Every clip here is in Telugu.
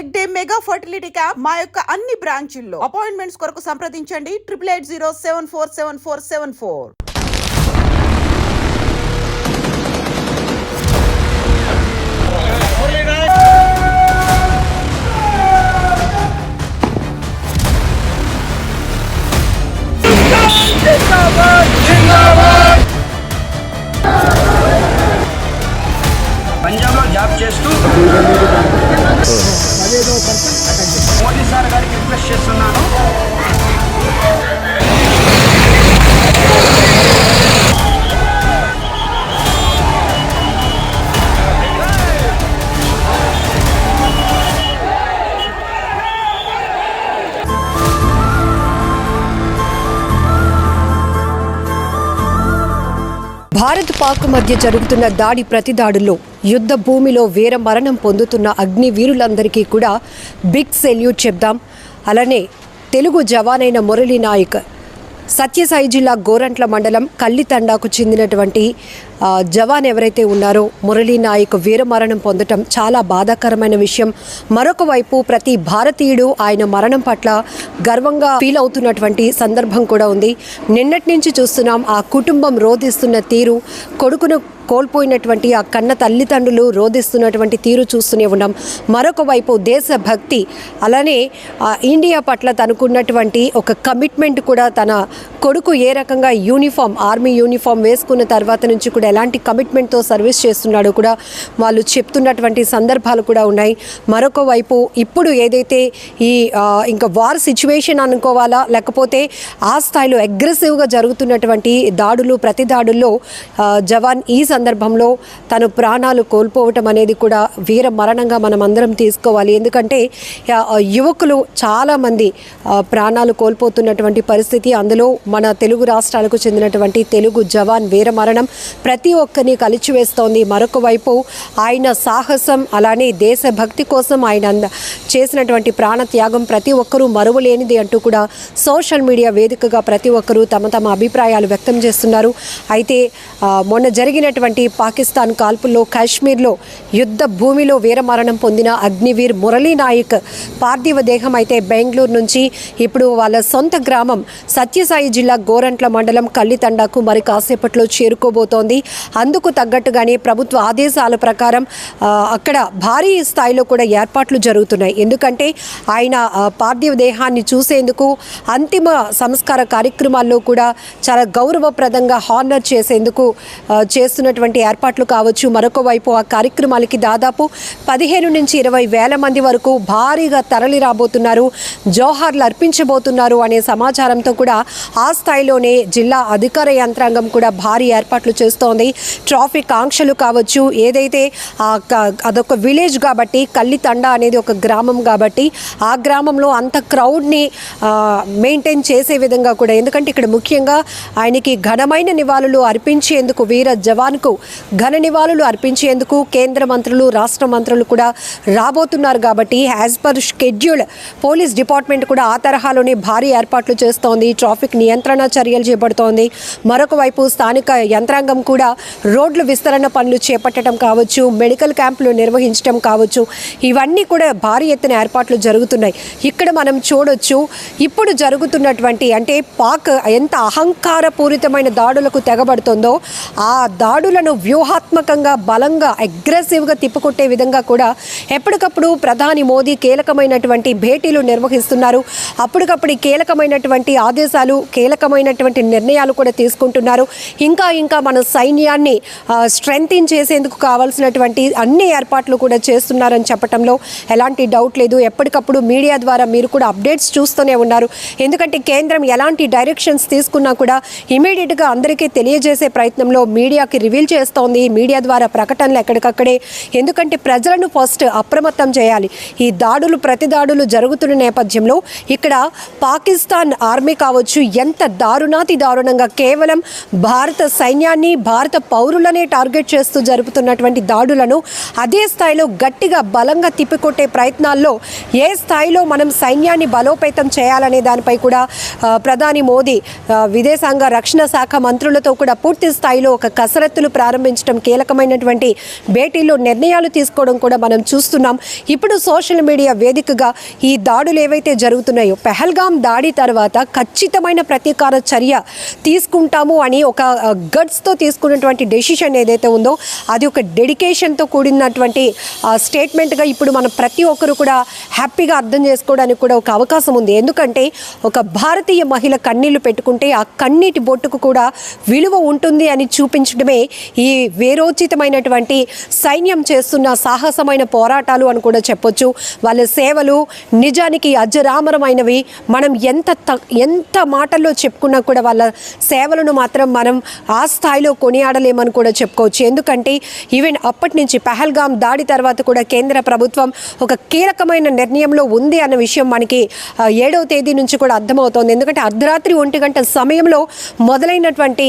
Neck day mega fertility camp మా యొక్క అన్ని బ్రాంచుల్లో. అపాయింట్మెంట్స్ కొరకు సంప్రదించండి 8880747474. పంజాబ్లో జాబ్ చేస్తూ మోదీ సార్ గారికి రిక్వెస్ట్ చేస్తున్నాను. భారత్ పాక్ మధ్య జరుగుతున్న దాడి ప్రతిదాడుల్లో యుద్ధ భూమిలో వీర మరణం పొందుతున్న అగ్నివీరులందరికీ కూడా బిగ్ సెల్యూట్ చెప్దాం. అలానే తెలుగు జవానైన మురళీ నాయక్ సత్యసాయి జిల్లా గోరంట్ల మండలం కల్లితండాకు చెందినటువంటి జవాన్ ఎవరైతే ఉన్నారో మురళీ నాయక్ వీరమరణం పొందటం చాలా బాధాకరమైన విషయం. మరొక వైపు ప్రతి భారతీయుడు ఆయన మరణం పట్ల గర్వంగా ఫీల్ అవుతున్నటువంటి సందర్భం కూడా ఉంది. నిన్నటి నుంచి చూస్తున్నాం ఆ కుటుంబం రోధిస్తున్న తీరు, కొడుకును కోల్పోయినటువంటి ఆ కన్న తల్లిదండ్రులు రోధిస్తున్నటువంటి తీరు చూస్తూనే ఉన్నాం. మరొక వైపు దేశభక్తి, అలానే ఇండియా పట్ల తనకున్నటువంటి ఒక కమిట్మెంట్ కూడా, తన కొడుకు ఏ రకంగా యూనిఫామ్, ఆర్మీ యూనిఫామ్ వేసుకున్న తర్వాత నుంచి కూడా ఎలాంటి కమిట్మెంట్తో సర్వీస్ చేస్తున్నాడో కూడా వాళ్ళు చెప్తున్నటువంటి సందర్భాలు కూడా ఉన్నాయి. మరొక వైపు ఇప్పుడు ఏదైతే ఈ ఇంకా వార్ సిచ్యువేషన్ అనుకోవాలా, లేకపోతే ఆ స్థాయిలో అగ్రెసివ్గా జరుగుతున్నటువంటి దాడులు, ప్రతి దాడుల్లో జవాన్ ఈ సందర్భంలో తను ప్రాణాలు కోల్పోవటం అనేది కూడా వీర మరణంగా మనం అందరం తీసుకోవాలి. ఎందుకంటే యువకులు చాలామంది ప్రాణాలు కోల్పోతున్నటువంటి పరిస్థితి. అందులో మన తెలుగు రాష్ట్రాలకు చెందినటువంటి తెలుగు జవాన్ వీర మరణం ప్రతి ఒక్కరిని కలిచివేస్తోంది. మరొక వైపు ఆయన సాహసం, అలానే దేశభక్తి కోసం ఆయన చేసినటువంటి ప్రాణత్యాగం ప్రతి ఒక్కరూ మరువలేనిది అంటూ కూడా సోషల్ మీడియా వేదికగా ప్రతి ఒక్కరూ తమ తమ అభిప్రాయాలు వ్యక్తం చేస్తున్నారు. అయితే మొన్న జరిగినటువంటి పాకిస్తాన్ కాల్పుల్లో కాశ్మీర్లో యుద్ధ భూమిలో వీరమరణం పొందిన అగ్నివీర్ మురళీ నాయక్ పార్థివ దేహం అయితే బెంగళూరు నుంచి ఇప్పుడు వాళ్ళ సొంత గ్రామం సత్యసాయి జిల్లా గోరంట్ల మండలం కల్లితండాకు మరి కాసేపట్లో చేరుకోబోతోంది. అందుకు తగ్గట్టుగానే ప్రభుత్వ ఆదేశాల ప్రకారం అక్కడ భారీ స్థాయిలో కూడా ఏర్పాట్లు జరుగుతున్నాయి. ఎందుకంటే ఆయన పార్థివ దేహాన్ని చూసేందుకు అంతిమ సంస్కార కార్యక్రమాల్లో కూడా చాలా గౌరవప్రదంగా హానర్ చేసేందుకు చేస్తున్నటువంటి ఏర్పాట్లు కావచ్చు. మరొక వైపు ఆ కార్యక్రమాలకి దాదాపు 15 నుంచి 20 వేల మంది వరకు భారీగా తరలి రాబోతున్నారు, జోహార్లు అర్పించబోతున్నారు అనే సమాచారంతో కూడా ఆ స్థాయిలోనే జిల్లా అధికార యంత్రాంగం కూడా భారీ ఏర్పాట్లు చేస్తోంది. ట్రాఫిక్ ఆంక్షలు కావచ్చు, ఏదైతే అదొక విలేజ్ కాబట్టి, కల్లితండ అనేది ఒక గ్రామం కాబట్టి ఆ గ్రామంలో అంత క్రౌడ్ని మెయింటైన్ చేసే విధంగా కూడా, ఎందుకంటే ఇక్కడ ముఖ్యంగా ఆయనకి ఘనమైన నివాళులు అర్పించేందుకు, వీర జవాన్కు ఘన నివాళులు అర్పించేందుకు కేంద్ర మంత్రులు, రాష్ట్ర మంత్రులు కూడా రాబోతున్నారు కాబట్టి as per schedule police department కూడా ఆ తరహాలోనే భారీ ఏర్పాట్లు చేస్తోంది. ట్రాఫిక్ నియంత్రణ చర్యలు చేపడుతోంది. మరొక వైపు స్థానిక యంత్రాంగం కూడా రోడ్లు విస్తరణ పనులు చేపట్టడం కావచ్చు, మెడికల్ క్యాంపులు నిర్వహించడం కావచ్చు, ఇవన్నీ కూడా భారీ ఎత్తున ఏర్పాట్లు జరుగుతున్నాయి. ఇక్కడ మనం చూడొచ్చు ఇప్పుడు జరుగుతున్నటువంటి, అంటే పాక్ ఎంత అహంకారపూరితమైన దాడులకు తెగబడుతుందో ఆ దాడులను వ్యూహాత్మకంగా బలంగా అగ్రెసివ్గా తిప్పుకొట్టే విధంగా కూడా ఎప్పటికప్పుడు ప్రధాని మోదీ కీలకమైనటువంటి భేటీలు నిర్వహిస్తున్నారు. అప్పటికప్పుడు కీలకమైనటువంటి ఆదేశాలు, కీలకమైనటువంటి నిర్ణయాలు కూడా తీసుకుంటున్నారు. ఇంకా మన సైన్యాన్ని స్ట్రెంథిన్ చేసేందుకు కావాల్సినటువంటి అన్ని ఏర్పాట్లు కూడా చేస్తున్నారని చెప్పడంలో ఎలాంటి డౌట్ లేదు. ఎప్పటికప్పుడు మీడియా ద్వారా మీరు కూడా అప్డేట్స్ చూస్తూనే ఉన్నారు. ఎందుకంటే కేంద్రం ఎలాంటి డైరెక్షన్స్ తీసుకున్నా కూడా ఇమీడియట్గా అందరికీ తెలియజేసే ప్రయత్నంలో మీడియాకి రివీల్ చేస్తోంది. మీడియా ద్వారా ప్రకటనలు ఎక్కడికక్కడే, ఎందుకంటే ప్రజలను ఫస్ట్ అప్రమత్తం చేయాలి. ఈ దాడులు, ప్రతి దాడులు జరుగుతున్న నేపథ్యంలో ఇక్కడ పాకిస్తాన్ ఆర్మీ కావచ్చు ఎంత దారుణాతి దారుణంగా కేవలం భారత సైన్యాన్ని, భారత పౌరులనే టార్గెట్ చేస్తూ జరుపుతున్నటువంటి దాడులను అదే స్థాయిలో గట్టిగా బలంగా తిప్పికొట్టే ప్రయత్నాల్లో ఏ స్థాయిలో మనం సైన్యాన్ని బలోపేతం చేయాలనే దానిపై కూడా ప్రధాని మోదీ విదేశాంగ రక్షణ శాఖ మంత్రులతో కూడా పూర్తి స్థాయిలో ఒక కసరత్తులు ప్రారంభించడం, కీలకమైనటువంటి భేటీలో నిర్ణయాలు తీసుకోవడం కూడా మనం చూస్తున్నాం. ఇప్పుడు సోషల్ మీడియా వేదికగా ఈ దాడులు ఏవైతే జరుగుతున్నాయో, పెహల్గాం దాడి తర్వాత ఖచ్చితమైన ప్రతీకార చర్య తీసుకుంటాము అని ఒక గట్స్తో తీసుకున్నటువంటి డెసిషన్ ఏదైతే ఉందో అది ఒక డెడికేషన్తో కూడినటువంటి స్టేట్మెంట్గా ఇప్పుడు మనం ప్రతి ఒక్కరు కూడా హ్యాపీగా అర్థం చేసుకోవడానికి కూడా ఒక అవకాశం ఉంది. ఎందుకంటే ఒక భారతీయ మహిళ కన్నీళ్లు పెట్టుకుంటే ఆ కన్నీటి బొట్టుకు కూడా విలువ ఉంటుంది అని చూపించడమే ఈ వేరోచితమైనటువంటి సైన్యం చేస్తున్న సాహసమైన పోరాటాలు అని కూడా చెప్పొచ్చు. వాళ్ళ సేవలు నిజానికి అజరామరమైనవి. మనం ఎంత మాటల్లో చెప్పుకున్నా కూడా వాళ్ళ సేవలను మాత్రం మనం ఆ స్థాయిలో కొనియాడలేమని కూడా చెప్పుకోవచ్చు. ఎందుకంటే ఈవెన్ అప్పటి నుంచి పెహల్గాం దాడి తర్వాత కూడా కేంద్ర ప్రభుత్వం ఒక కీలకమైన నిర్ణయంలో ఉంది అన్న విషయం మనకి 7వ తేదీ నుంచి కూడా అర్థమవుతోంది. ఎందుకంటే అర్ధరాత్రి 1 గంట సమయంలో మొదలైనటువంటి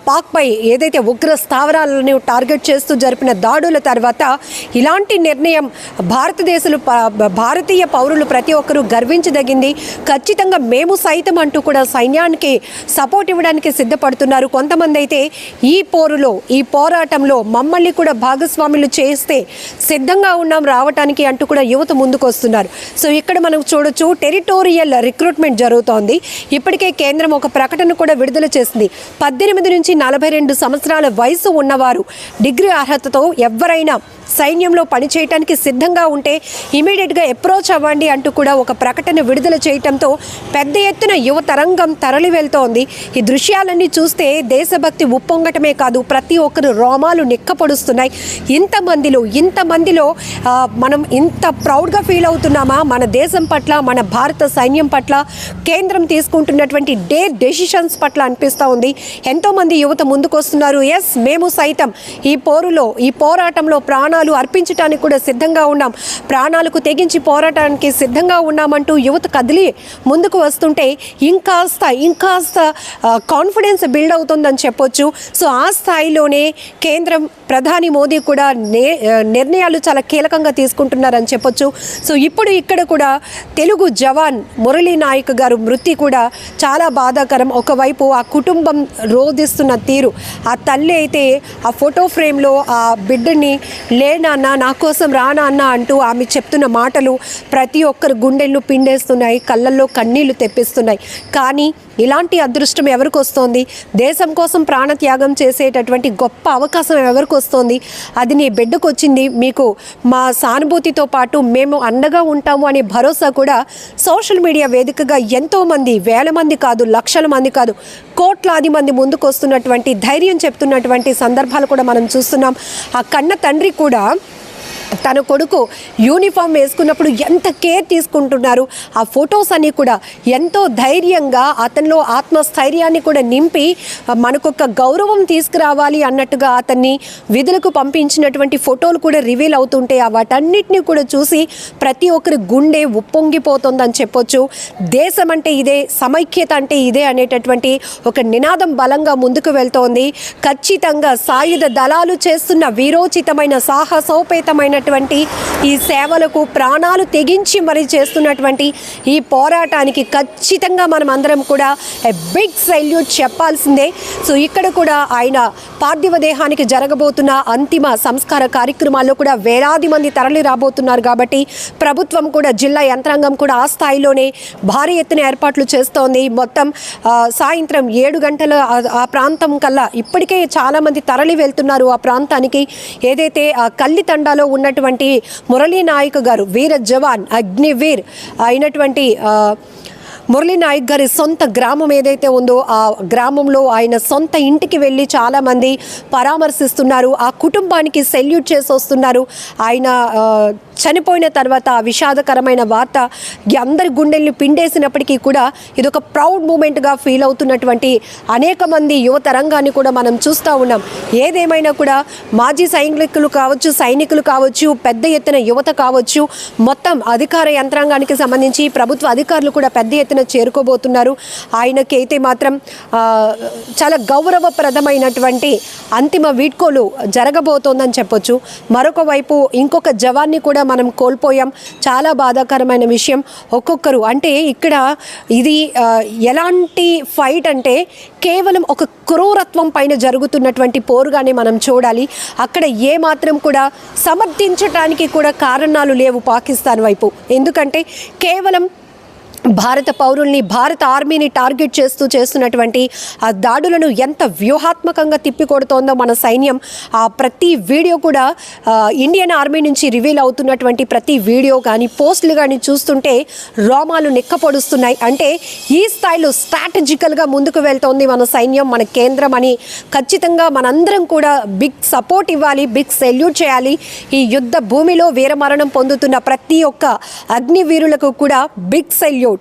పాక్పై ఏదైతే ఉగ్ర స్థావరాలను టార్గెట్ చేస్తూ జరిపిన దాడుల తర్వాత ఇలాంటి నిర్ణయం భారతీయ పౌరులు ప్రతి ఒక్కరూ గర్వించదగింది. ఖచ్చితంగా మేము సైతం అంటూ కూడా సైన్యానికి సపోర్ట్ ఇవ్వడానికి సిద్ధపడుతున్నారు. కొంతమంది అయితే ఈ పోరాటంలో మమ్మల్ని కూడా భాగస్వాములు చేస్తే సిద్ధంగా ఉన్నాం రావటానికి అంటూ కూడా యువత ముందుకు వస్తున్నారు. సో ఇక్కడ మనం చూడొచ్చు, టెరిటోరియల్ రిక్రూట్మెంట్ జరుగుతోంది. ఇప్పటికే కేంద్రం ఒక ప్రకటన కూడా విడుదల చేసింది. 18 నుంచి 42 సంవత్సరాల వయసు ఉన్నవారు డిగ్రీ అర్హతతో ఎవరైనా సైన్యంలో పనిచేయడానికి సిద్ధంగా ఉంటే ఇమీడియట్గా అప్రోచ్ అవ్వండి అంటూ కూడా ఒక ప్రకటన విడుదల చేయడంతో పెద్ద ఎత్తున యువ తరంగం తరలి వెళ్తోంది. ఈ దృశ్యాలన్నీ చూస్తే దేశభక్తి ఉప్పొంగటమే కాదు, ప్రతి ఒక్కరు రోమాలు నిక్కపొడుస్తున్నాయి. ఇంతమందిలో మనం ఇంత ప్రౌడ్గా ఫీల్ అవుతున్నామా మన దేశం పట్ల, మన భారత సైన్యం పట్ల, కేంద్రం తీసుకుంటున్నటువంటి డెసిషన్స్ పట్ల అనిపిస్తూ ఉంది. ఎంతోమంది యువత ముందుకు వస్తున్నారు. ఎస్, మేము సైతం ఈ పోరాటంలో ప్రాణాలు అర్పించడానికి కూడా సిద్ధంగా ఉన్నాం, ప్రాణాలకు తెగించి పోరాటానికి సిద్ధంగా ఉన్నామంటూ యువత కదిలి ముందుకు వస్తుంటే ఇంకాస్త కాన్ఫిడెన్స్ బిల్డ్ అవుతుందని చెప్పొచ్చు. సో ఆ స్థాయిలోనే కేంద్రం ప్రధాని మోదీ కూడా నిర్ణయాలు చాలా కీలకంగా తీసుకుంటున్నారని చెప్పొచ్చు. సో ఇప్పుడు ఇక్కడ కూడా తెలుగు జవాన్ మురళీ నాయక్ గారు మృతి కూడా చాలా బాధాకరం. ఒకవైపు ఆ కుటుంబం రోధిస్తున్న తీరు, ఆ తల్లి అయితే ఆ ఫోటో ఫ్రేమ్లో ఆ బిడ్డని లేనాన్న నా కోసం రానా అన్న అంటూ ఆమె చెప్తున్న మాటలు ప్రతి ఒక్కరు గుండెళ్ళు పిండేస్తున్నాయి, కళ్ళల్లో కన్నీళ్లు తెప్పిస్తున్నాయి. కానీ ఇలాంటి అదృష్టం ఎవరికి వస్తోంది? దేశం కోసం ప్రాణత్యాగం చేసేటటువంటి గొప్ప అవకాశం ఎవరికి వస్తోంది? అది నీ బిడ్డకు వచ్చింది. మీకు మా సానుభూతితో పాటు మేము అండగా ఉంటాము అనే భరోసా కూడా సోషల్ మీడియా వేదికగా ఎంతోమంది, వేల మంది కాదు, లక్షల మంది కాదు, కోట్లాది మంది ముందుకు వస్తున్నటువంటి ధైర్యం చెప్తున్నటువంటి సందర్భాలు కూడా మనం చూస్తున్నాం. ఆ కన్న తండ్రి కూడా తన కొడుకు యూనిఫామ్ వేసుకున్నప్పుడు ఎంత కేర్ తీసుకుంటున్నారు. ఆ ఫొటోస్ అన్నీ కూడా ఎంతో ధైర్యంగా అతనిలో ఆత్మస్థైర్యాన్ని కూడా నింపి మనకొక గౌరవం తీసుకురావాలి అన్నట్టుగా అతన్ని విధులకు పంపించినటువంటి ఫోటోలు కూడా రివీల్ అవుతుంటే వాటన్నిటినీ కూడా చూసి ప్రతి ఒక్కరి గుండె ఉప్పొంగిపోతుందని చెప్పొచ్చు. దేశం అంటే ఇదే, సమైక్యత అంటే ఇదే అనేటటువంటి ఒక నినాదం బలంగా ముందుకు వెళ్తోంది. ఖచ్చితంగా సాయుధ దళాలు చేస్తున్న వీరోచితమైన సాహసోపేతమైన ఈ సేవలకు ప్రాణాలు తెగించి మరి చేస్తున్నటువంటి ఈ పోరాటానికి ఖచ్చితంగా మనం అందరం కూడా బిగ్ సల్యూట్ చెప్పాల్సిందే. సో ఇక్కడ కూడా ఆయన పార్థివ దేహానికి జరగబోతున్న అంతిమ సంస్కార కార్యక్రమాల్లో కూడా వేలాది మంది తరలి రాబోతున్నారు. కాబట్టి ప్రభుత్వం కూడా, జిల్లా యంత్రాంగం కూడా ఆ స్థాయిలోనే భారీ ఎత్తున ఏర్పాట్లు చేస్తోంది. మొత్తం సాయంత్రం 7 గంటల ఆ ప్రాంతం కల్లా ఇప్పటికే చాలామంది తరలి వెళ్తున్నారు ఆ ప్రాంతానికి. ఏదైతే కల్లితండాలో ఉన్నటువంటి మురళీ నాయక్ గారు, వీర జవాన్, అగ్నివీర్ అయినటువంటి మురళీ నాయక్ గారి సొంత గ్రామం ఏదైతే ఉందో ఆ గ్రామంలో ఆయన సొంత ఇంటికి వెళ్ళి చాలామంది పరామర్శిస్తున్నారు. ఆ కుటుంబానికి సెల్యూట్ చేసి వస్తున్నారు. ఆయన చనిపోయిన తర్వాత ఆ విషాదకరమైన వార్త అందరి గుండెల్ని పిండేసినప్పటికీ కూడా ఇదొక ప్రౌడ్ మూమెంట్గా ఫీల్ అవుతున్నటువంటి అనేక మంది యువత రంగాన్ని కూడా మనం చూస్తూ ఉన్నాం. ఏదేమైనా కూడా మాజీ సైనికులు కావచ్చు, పెద్ద ఎత్తున యువత కావచ్చు, మొత్తం అధికార యంత్రాంగానికి సంబంధించి ప్రభుత్వ అధికారులు కూడా పెద్ద ఎత్తున ఎత్తున చేరుకోబోతున్నారు. ఆయనకైతే మాత్రం చాలా గౌరవప్రదమైనటువంటి అంతిమ వీడ్కోలు జరగబోతోందని చెప్పొచ్చు. మరొక వైపు ఇంకొక జవాన్ని కూడా మనం కోల్పోయాం. చాలా బాధాకరమైన విషయం. ఒక్కొక్కరు అంటే ఇక్కడ ఇది ఎలాంటి ఫైట్ అంటే కేవలం ఒక క్రూరత్వం పైన జరుగుతున్నటువంటి పోరుగానే మనం చూడాలి. అక్కడ ఏ మాత్రం కూడా సమర్థించడానికి కూడా కారణాలు లేవు పాకిస్తాన్ వైపు. ఎందుకంటే కేవలం భారత పౌరుల్ని, భారత ఆర్మీని టార్గెట్ చేస్తున్నటువంటి ఆ దాడులను ఎంత వ్యూహాత్మకంగా తిప్పికొడుతోందో మన సైన్యం. ఆ ప్రతి వీడియో కూడా ఇండియన్ ఆర్మీ నుంచి రివీల్ అవుతున్నటువంటి ప్రతి వీడియో కానీ పోస్టులు కానీ చూస్తుంటే రోమాలు నిక్కపొడుస్తున్నాయి. అంటే ఈ స్థాయిలో స్ట్రాటజికల్గా ముందుకు వెళ్తోంది మన సైన్యం, మన కేంద్రం అని ఖచ్చితంగా మనందరం కూడా బిగ్ సపోర్ట్ ఇవ్వాలి, బిగ్ సెల్యూట్ చేయాలి. ఈ యుద్ధ భూమిలో వీరమరణం పొందుతున్న ప్రతి ఒక్క అగ్నివీరులకు కూడా బిగ్ సెల్యూట్.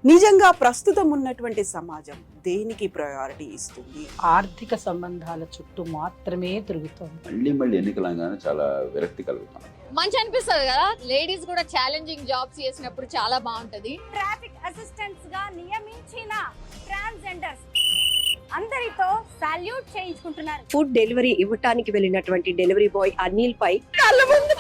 నిజంగా ప్రస్తుతం ఉన్నటువంటి సమాజం దేనికి ప్రయారిటీ ఇస్తుంది? ఆర్థిక సంబంధాల చుట్టూ మాత్రమే తిరుగుతోంది. మళ్ళీ ఎన్నికలంగానే చాలా విరక్తి కలుగుతాం. మంచి అనిపిస్తుంది కదా, లేడీస్ కూడా ఛాలెంజింగ్ జాబ్స్ చేసినప్పుడు చాలా బాగుంటది. ట్రాఫిక్ అసిస్టెంట్స్ గా నియమించిన ట్రాన్స్జెండర్స్ అందరితో సాల్యూట్ చేయించుకుంటున్నారు. ఫుడ్ డెలివరీ ఇవ్వటానికి వెళ్ళినటువంటి డెలివరీ బాయ్ అనిల్ పై కళ్ళ ముందు